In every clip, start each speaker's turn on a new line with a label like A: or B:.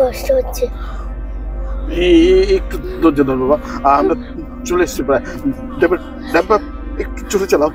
A: কষ্ট হচ্ছে।
B: একটু ধৈর্য ধর বাবা, আমরা চলে এসছি প্রায়। একটু চলে চালাও,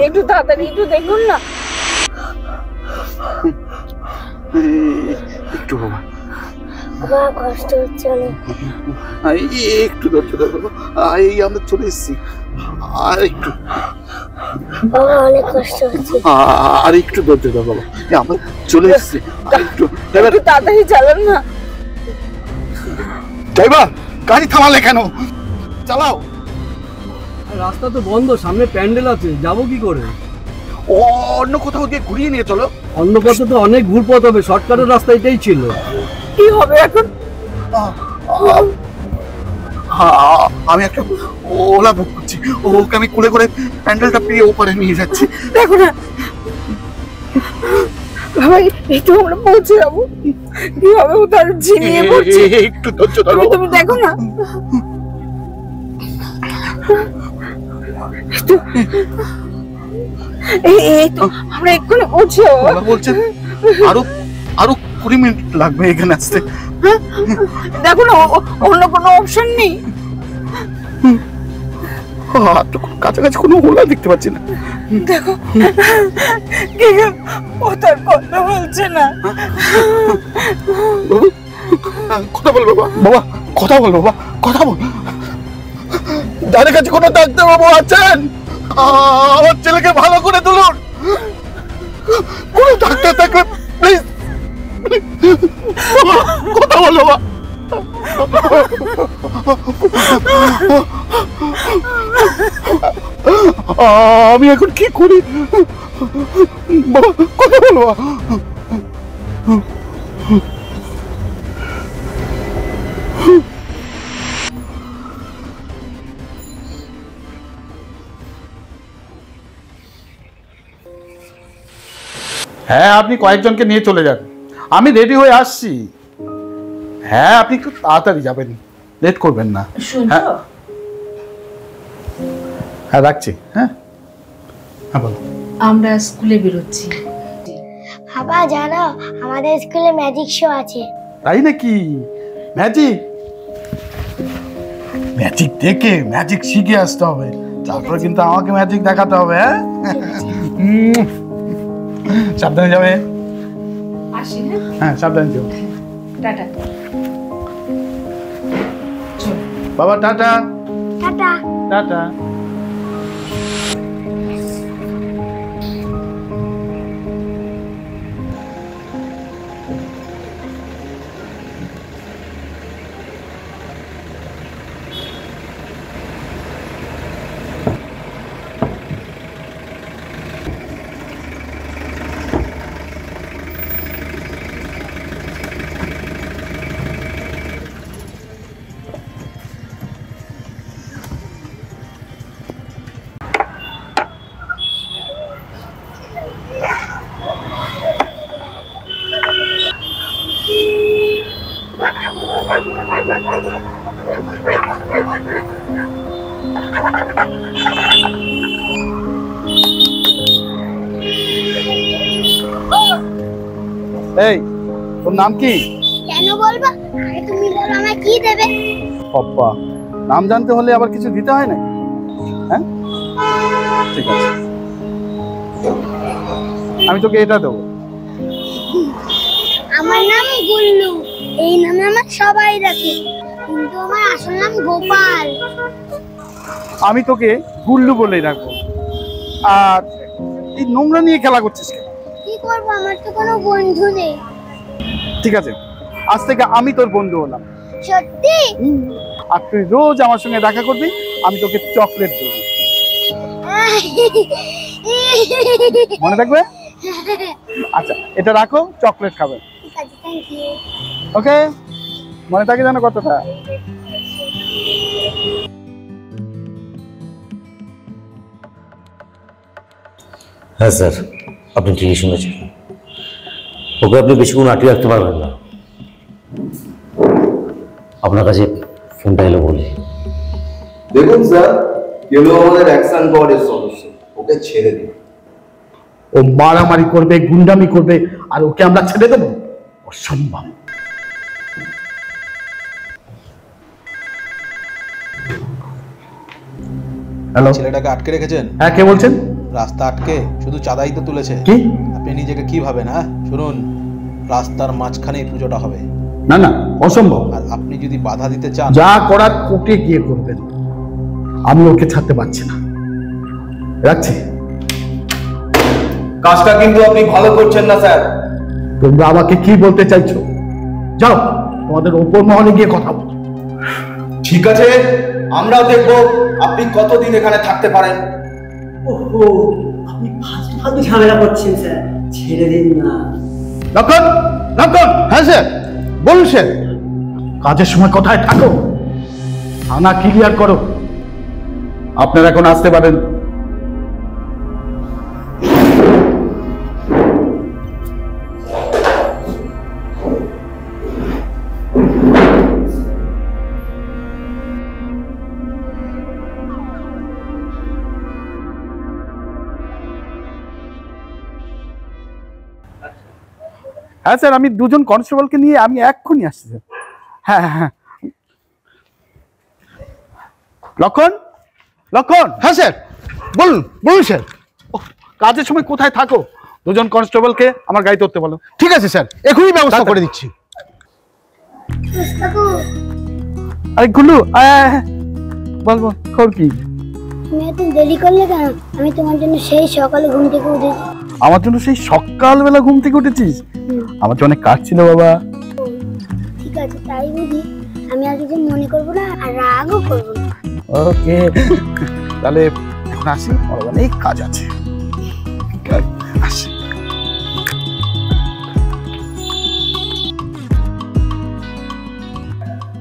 C: একটু তাড়াতাড়ি, একটু দেখুন না।
B: একটু বাবা,
A: বাবা কষ্ট হচ্ছে অনেক।
B: একটু ধৈর্য ধর বাবা, এই আমরা চলে এসছি। আর একটু
A: বাবা অনেক কষ্ট হচ্ছে।
B: আর একটু ধৈর্য ধর বাবা, আমরা চলে এসছি। একটু
C: তাড়াতাড়ি চালান না।
B: ড্রাইভার, গাড়ি থামালে কেন? চালাও।
D: রাস্তা তো বন্ধ, সামনে প্যান্ডেল আছে, যাবো কি করে?
B: অন্য কোথাও দিয়ে ঘুরিয়ে নিয়ে চলো।
D: অন্য পথে তো অনেক ঘুর পথ হবে, শর্টকাটের রাস্তা এটাই ছিল।
C: কি হবে এখন?
B: আমি একটা ওলা বুক করছি, ওকে আমি কুলে করে প্যান্ডেলটা পেরিয়ে ওপারে নিয়ে যাচ্ছি।
C: দেখো না বাবা, একটু আমরা পৌঁছে যাবো। কি হবে, ও তার ঝিমিয়ে পড়ছে।
B: একটু ধৈর্য ধরো,
C: তুমি দেখো না। এই তো আমরা এক্ষুনি পৌঁছে যাবো।
B: বলছেন আরো 20 মিনিট লাগবে এখানে আসতে।
C: দেখো না, অন্য কোনো অপশন নেই।
B: কাছাকাছি কোনো ওলা দেখতে পাচ্ছি না।
C: দেখো ও তার কথা বলছে না।
B: কথা বল বাবা, বাবা কথা বল, বাবা কথা বল। যাদের কাছে কোনো ডাক্তার বাবু আছেন, আমার ছেলেকে ভালো করে তুলুন। কোনো ডাক্তার থাকলে প্লিজ কথা বল বাবা। আমি এখন কি করি বাবা, কথা বল বাবা। হ্যাঁ, আপনি কয়েকজনকে নিয়ে চলে যান, আমি রেডি হয়ে আসছি। হ্যাঁ, আপনি একটু তাড়াতাড়ি যাবেন, লেট করবেন না। হ্যাঁ রাখছি। হ্যাঁ হ্যাঁ বলো।
E: আমরা স্কুলে বেরোচ্ছি।
A: বাবা জানো, আমাদের স্কুলে ম্যাজিক শো আছে।
B: তাই নাকি? ম্যাজিক ম্যাজিক দেখে ম্যাজিক শিখে আসতে হবে, তারপর কিন্তু আমাকে ম্যাজিক দেখাতে হবে। হ্যাঁ সাবধানে যাবে।
E: আসি।
B: হ্যাঁ সাবধানে যাও।
E: টাটা।
B: বাবা টাটা।
A: টাটা।
B: টাটা। এই তোর নাম কি?
A: কেন বলবো? আরে তুমি বলো আমায় কি দেবে?
B: পপ্পা। নাম জানতে হলে আবার কিছু দিতে হয় নাকি? হ্যাঁ ঠিক আছে, আমি তোকে এটা দেবো।
A: আমার নাম গুল্লু, এই নামে আমার সবাই ডাকে, কিন্তু আমার আসল নাম গোপাল।
B: আমি তোকে গুল্লু বলেই রাখবো। আর এই নোংরা নিয়ে খেলা করছিস কেন?
A: কি করবো, আমার তো কোনো বন্ধু নেই।
B: ঠিক আছে, আজ থেকে আমি তোর বন্ধু হলাম।
A: সত্যি?
B: আর তুই রোজ আমার সঙ্গে দেখা করবি, আমি তোকে চকলেট দেবো, মনে থাকবে? আচ্ছা এটা রাখো, চকলেট খাবে।
A: ঠিক আছে, থ্যাংক ইউ।
B: ওকে, মনে থাকে জানো কতটা?
F: হ্যাঁ স্যার, আপনি ঠিকই শুনেছেন। ওকে আপনি বেশিক্ষণ আটকে রাখতে পারবেন না। আপনার কাছে ফোনটা এলো বলে।
G: দেখুন স্যার, কেউ আমাদের অ্যাকশন কোয়ার্ডের সদস্য, ওকে ছেড়ে দিন।
B: ও মারামারি করবে, গুন্ডামি করবে, আর ওকে আমরা ছেড়ে দেবো? অসম্ভব। হ্যালো,
H: ছেলেটাকে আটকে রেখেছেন?
B: হ্যাঁ কে বলছেন?
H: রাস্তা আটকে শুধু চাঁদাই তো তুলেছে।
B: কি?
H: আপনি নিজেকে কি ভাবেন? হ্যাঁ শুনুন, রাস্তার মাঝখানেই পুজোটা হবে।
B: না না, অসম্ভব।
H: আর আপনি যদি বাধা দিতে চান,
B: যা করার কোর্টে গিয়ে করবেন, আমি ওকে ছাড়তে পারছি না। রাখছি।
G: কাজটা কিন্তু আপনি ভালো করছেন না স্যার।
B: তোমরা আমাকে কি বলতে চাইছো? যাও তোমাদের ওপর মহলে গিয়ে কথা বলো।
G: ঠিক আছে, আমরাও দেখবো আপনি কতদিন এখানে থাকতে পারেন।
I: ওহো, আপনি ফালতু ঝামেলা করছেন স্যার, ছেড়ে দিন না।
B: লক্ষণ, লক্ষণ। হ্যাঁ স্যার, বলুন স্যার। কাজের সময় কোথায় থাকো? থানা ক্লিয়ার করো। আপনারা এখন আসতে পারেন। হ্যাঁ স্যার, আমি দুজন কনস্টেবলকে নিয়ে আমি এক্ষুনি আসছি স্যার। হ্যাঁ হ্যাঁ হ্যাঁ। লক্ষণ, লক্ষণ। হ্যাঁ স্যার, বলুন বলুন স্যার। কাজের সময় কোথায় থাকো? দুজন কনস্টেবলকে আমার গাড়িতে উঠতে বলো। ঠিক আছে স্যার, এখনই ব্যবস্থা করে দিচ্ছি।
A: কাকু,
B: আরে গুল্লু, বল বল, খবর কি?
A: তুমি এত দেরি করলে কেন? আমি তোমার জন্য সেই সকালে ঘুম থেকে উঠেছি।
B: আমার জন্য সেই সকালবেলা ঘুম থেকে উঠেছিস? আমার তো অনেক কাজ ছিল বাবা।
A: ঠিক আছে, তাই বুঝি? আমি আর কিছু মনে করবো না, আর রাগও করবো না।
B: ওকে, তাহলে এখন আসি, আমার অনেক কাজ আছে। আসি।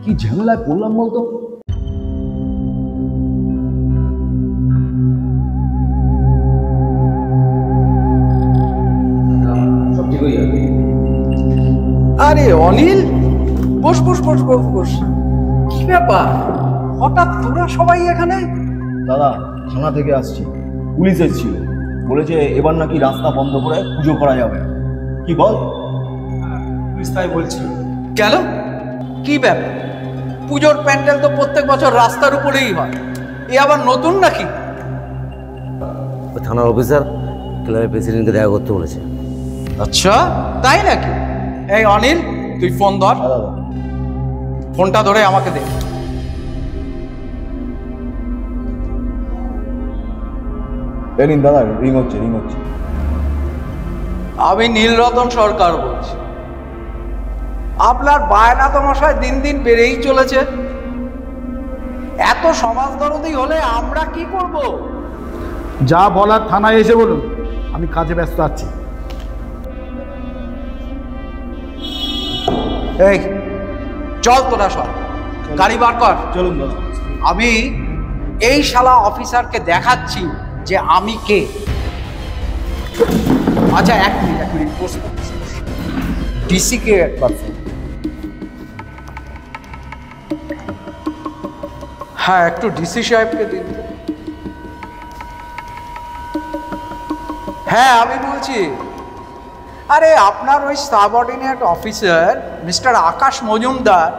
G: কি ঝামেলায় পড়লাম বলতো? সব ঠিক হয়ে যাবে।
D: আরে অনিল, বস বস বস বস বস। কি ব্যাপার, হঠাৎ তোরা সবাই এখানে?
G: দাদা, থানা থেকে আসছি, পুলিশ এসেছিল, বলেছে এবার নাকি রাস্তা বন্ধ করে পুজো করা যাবে। কি বল?
D: পুলিশ তাই বলছিল। কেন, কি ব্যাপার? পুজোর প্যান্ডেল তো প্রত্যেক বছর রাস্তার উপরেই হয়, এ আবার নতুন নাকি?
F: ওই থানার অফিসার ক্লাবের প্রেসিডেন্টকে দেখা করতে বলেছে।
D: আচ্ছা, তাই নাকি? এই অনিল, তুই ফোন ধর।
G: দাদা,
D: ফোনটা ধরে আমাকে দে।
G: নিন দাদা, রিং হচ্ছে রিং হচ্ছে।
D: আমি নীলরতন সরকার বলছি। আপনার বায়না তো মশাই দিন দিন বেড়েই চলেছে। এত সমাজদরদি হলে আমরা কি করব?
B: যা বলার থানায় এসে বলুন, আমি কাজে ব্যস্ত আছি।
D: এই চল তোরা সব, গাড়ি বার কর।
G: চলুন দাদা।
D: আমি এই শালা অফিসারকে দেখাচ্ছি যে আমি কে। আচ্ছা, এক মিনিট বস। ডিসি কে একবার ফোন। হ্যাঁ, একটু ডিসি সাহেবকে দিন। হ্যাঁ, আমি বলছি। আরে আপনার ওই সাবঅর্ডিনেট অফিসার মিস্টার আকাশ মজুমদার,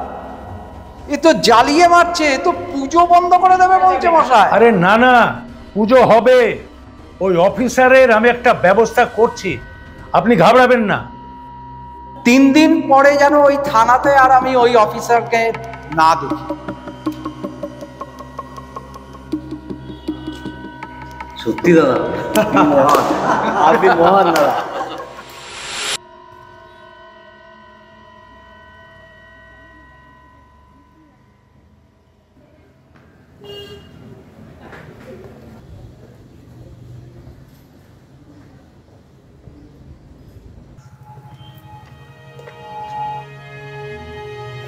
D: এ তো জ্বালিয়ে মারছে, এ তো পুজো বন্ধ করে দেবে বলছে মশাই।
J: আরে না না, পুজো হবে। ওই অফিসারের আমি একটা ব্যবস্থা করছি, আপনি ঘাবড়াবেন না।
D: 3 দিন পরে যেন ওই থানাতে আর আমি ওই অফিসারকে না দেখি।
F: সত্যি দাদা,
G: আপনি মহান দাদা।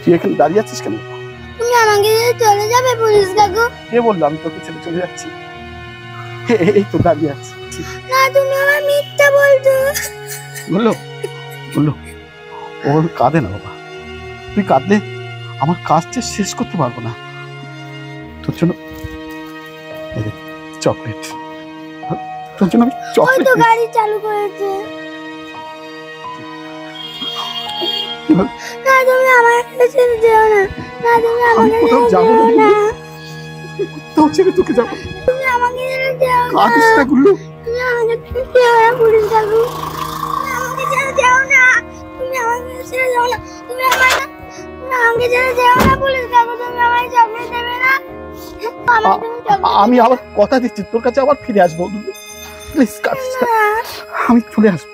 B: তুই এখানে দাঁড়িয়ে আছিস কেন?
A: তুমি আমাকে ছেড়ে চলে যাবে পুলিশ কাকু?
B: কে বললো আমি তোকে ছেড়ে চলে যাচ্ছি? এই তো দাঁড়িয়ে আছি।
A: না, তুমি আমার মিথ্যা বলছো।
B: বললো বললো, ওর কাঁদে না বাবা। তুই কাঁদলে আমার কাজটা শেষ করতে পারবো না। তোর জন্য চকলেট, তোর জন্য আমি
A: ওই
B: চকলেট।
A: তো গাড়ি চালু করেছে। না, তুমি আমার কাছে ছেড়ে যেও না। না, তুমি আমাকে
B: কোথাও
A: ছেড়ে
B: যাবো
A: যেও
B: না।
A: না।
B: কোথাও ছেড়ে তোকে যাবো না।
A: তুমি আমাকে ছেড়ে যেও না।
B: কাঁদিস না গুল্লু।
A: তুমি আমাকে যেও না পুলিশ কাকু। তুমি আমাকে ছেড়ে যেও না। তুমি আমাকে ছেড়ে যেও না। তুমি আমাকে ছেড়ে যেও না পুলিশ কাকু। তুমি আমায় চকলেট দেবে না? আমাকে তুমি চকলেট
B: আমি আবার কথা দিচ্ছি তোর কাছে আবার ফিরে আসবো। প্লিজ কাঁদিস না, আমি চলে আসবো।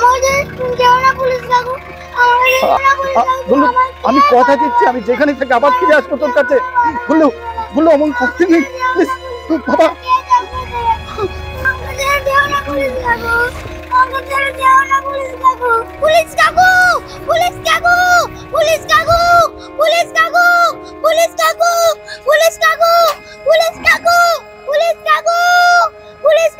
A: আমাকে তুমি যেও না পুলিশ কাকু। আমাকে যেও না পুলিশ কাকু।
B: গুল্লু, আমি কথা দিচ্ছি আমি যেখানে থেকে আবার ফিরে আসবো তোর কাছে। গুল্লু গুল্লু আমার করতে নেই প্লিজ বাবা।
A: আমাকে ছেড়ে যেও না পুলিশ কাকু। আমাকে ছেড়ে যেও না পুলিশ কাকু। পুলিশ কাকু, পুলিশ কাকু, পুলিশ কাকু, পুলিশ কাকু, পুলিশ কাকু, পুলিশ কাকু, পুলিশ কাকু, পুলিশ কাকু, পুলিশ